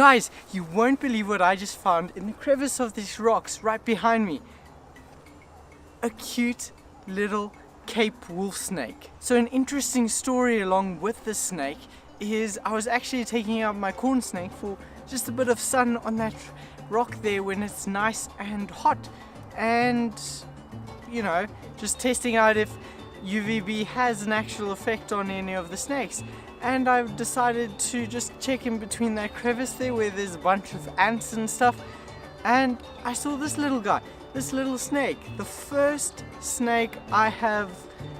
Guys, you won't believe what I just found in the crevice of these rocks right behind me. A cute little Cape wolf snake. So an interesting story along with this snake is I was actually taking out my corn snake for just a bit of sun on that rock there when it's nice and hot, and you know, just testing out if UVB has an actual effect on any of the snakes. And I've decided to just check in between that crevice there where there's a bunch of ants and stuff, and I saw this little guy, this little snake, the first snake I have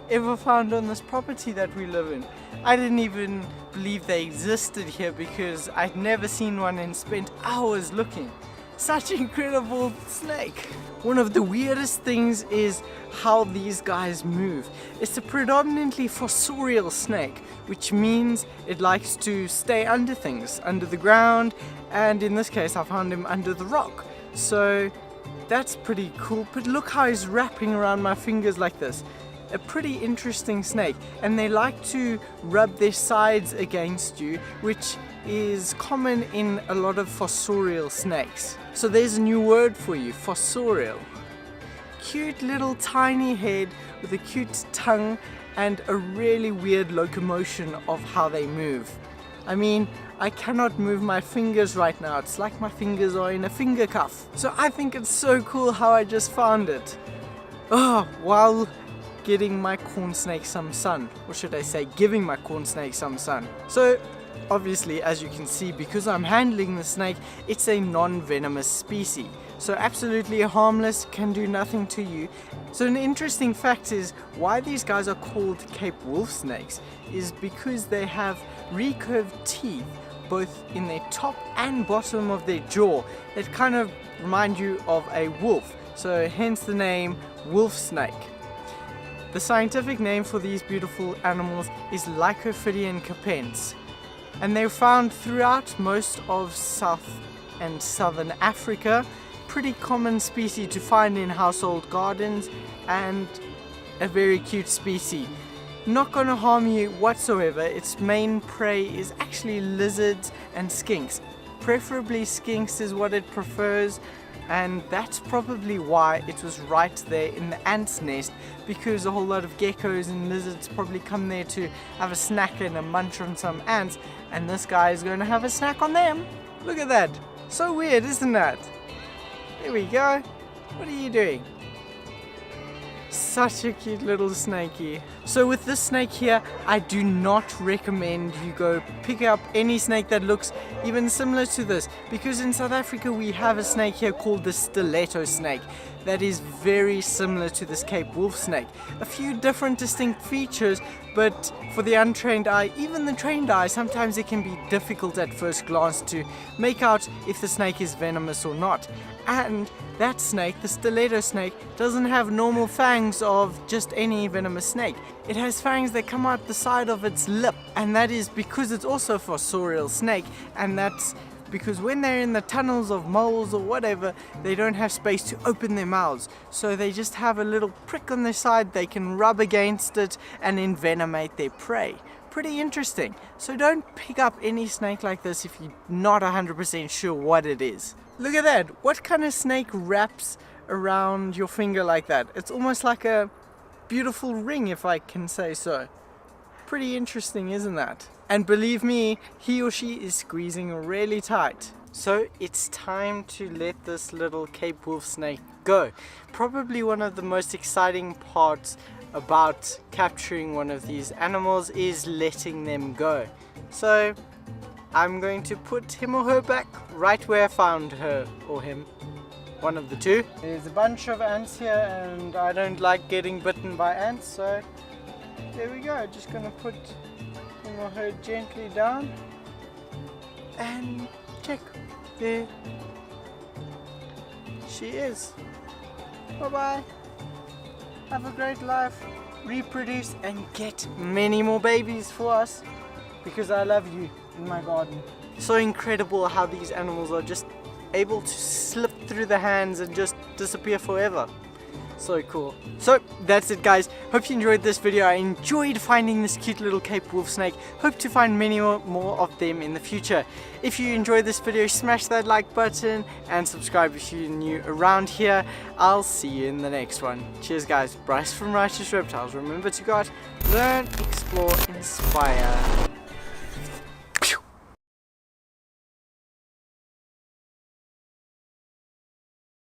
ever found on this property that we live in. I didn't even believe they existed here because I'd never seen one and spent hours looking. Such an incredible snake. One of the weirdest things is how these guys move. It's a predominantly fossorial snake, which means it likes to stay under things, under the ground, and in this case I found him under the rock. So that's pretty cool, but look how he's wrapping around my fingers like this. A pretty interesting snake, and they like to rub their sides against you, which is common in a lot of fossorial snakes. So there's a new word for you, fossorial. Cute little tiny head with a cute tongue and a really weird locomotion of how they move. I mean, I cannot move my fingers right now. It's like my fingers are in a finger cuff. So I think it's so cool how I just found it. Oh, while getting my corn snake some sun, or should I say giving my corn snake some sun. So obviously, as you can see, because I'm handling the snake, it's a non-venomous species, so absolutely harmless, can do nothing to you. So an interesting fact is why these guys are called Cape wolf snakes is because they have recurved teeth both in their top and bottom of their jaw that kind of remind you of a wolf, so hence the name wolf snake. The scientific name for these beautiful animals is Lycophidion capense, and they're found throughout most of South and Southern Africa. Pretty common species to find in household gardens, and a very cute species. Not gonna harm you whatsoever. Its main prey is actually lizards and skinks. Preferably skinks is what it prefers, and that's probably why it was right there in the ant's nest, because a whole lot of geckos and lizards probably come there to have a snack and a munch on some ants, and this guy is going to have a snack on them. Look at that. So weird, isn't that? There we go. What are you doing? Such a cute little snakey. So with this snake here, I do not recommend you go pick up any snake that looks even similar to this, because in South Africa we have a snake here called the stiletto snake that is very similar to this Cape wolf snake. A few different distinct features, but for the untrained eye, even the trained eye, sometimes it can be difficult at first glance to make out if the snake is venomous or not. And that snake, the stiletto snake, doesn't have normal fangs of just any venomous snake. It has fangs that come out the side of its lip, and that is because it's also a fossorial snake, and that's because when they're in the tunnels of moles or whatever, they don't have space to open their mouths, so they just have a little prick on their side. They can rub against it and envenomate their prey. Pretty interesting. So don't pick up any snake like this if you're not 100% sure what it is. Look at that. What kind of snake wraps around your finger like that? It's almost like a beautiful ring, if I can say so. Pretty interesting, isn't that? And believe me, he or she is squeezing really tight. So it's time to let this little Cape wolf snake go. Probably one of the most exciting parts about capturing one of these animals is letting them go. So I'm going to put him or her back right where I found her or him. One of the two. There's a bunch of ants here and I don't like getting bitten by ants, so there we go. Just gonna put him or her gently down and check. There she is. Bye bye. Have a great life. Reproduce and get many more babies for us, because I love you in my garden. So incredible how these animals are just able to slip through the hands and just disappear forever. So cool. So that's it, guys. Hope you enjoyed this video. I enjoyed finding this cute little Cape wolf snake. Hope to find many more of them in the future. If you enjoyed this video, smash that like button and subscribe if you're new around here. I'll see you in the next one. Cheers, guys. Bryce from Righteous Reptiles. Remember to guard, learn, explore, inspire.